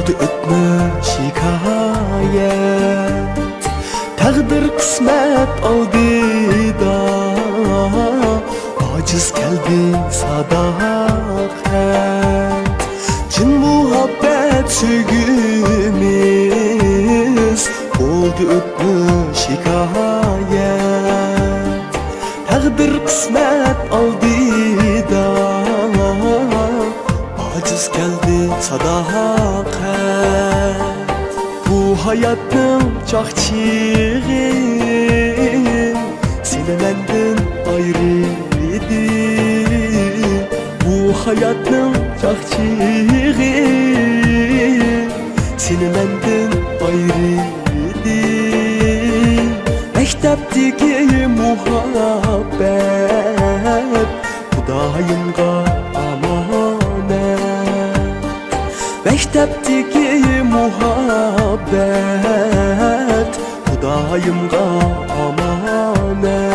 oldu ötmüş hikayet. Takdir kısmet aldı da aciz geldi sadakat. Cin muhabbet sevgimiz oldu ötmüş hikayet. Takdir kısmet aldı da aciz geldi sadakat. Bu hayatın çakçığı seni benden ayrı idi. Bu hayatın çakçığı seni benden ayrı idi. Mektepteki muhabbet Hudayımga amanet. Mektepteki muhabbet Hudayımga amanet.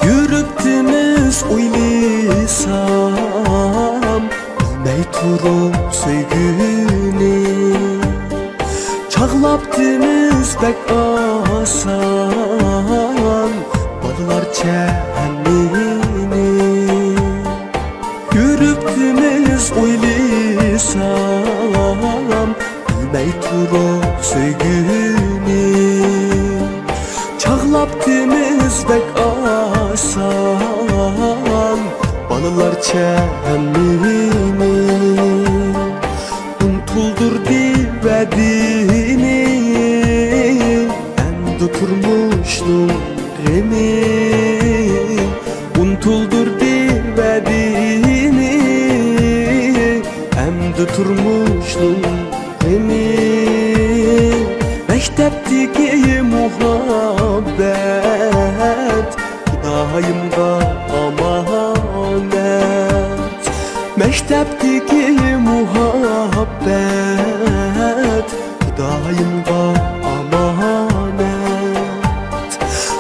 Yürüttünüz uylisam bilmey turup söygünü. Çağlaptınız bek asan balalar cehennini. Yürüttünüz uylisam bilmey turup söygünü. Çağlaptınız bek asan balalar cehennini. Unutuldurdu vedini endi turmuşnun gemi. Unutuldurdu vedini endi turmuşnun gemi. Mektepteki muhabbet Hudayımga amanet. Mektepteki muhabbet Hudayımga amanet.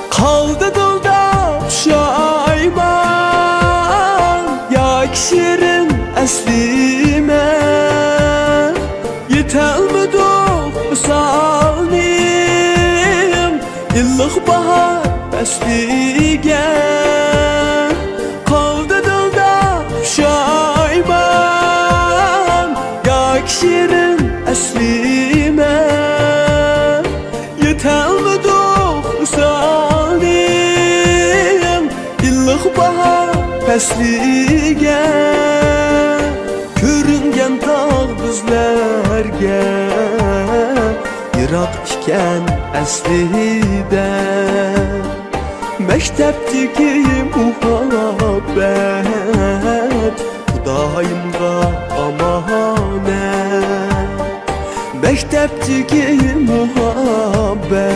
Kaldı dilda şayman ya şirin eslime. Yetelmedi misalim illik bahar beslige. Kaldı dilda şayman ya şirin eslime. Yetelmedi misalim illik bahar beslige. Körüngen tağ bizlerge Irak iken aslida. Mektepteki muhabbet Hudayımga amanet. Mektepteki muhabbet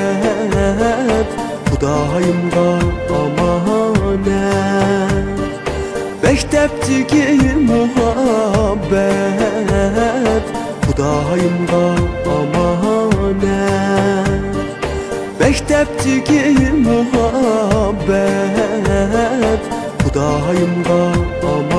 Hudayımga amanet. Mektepteki muhabbet Hudayımga amanet. Mektepteki muhabbet Hudayımga amanet.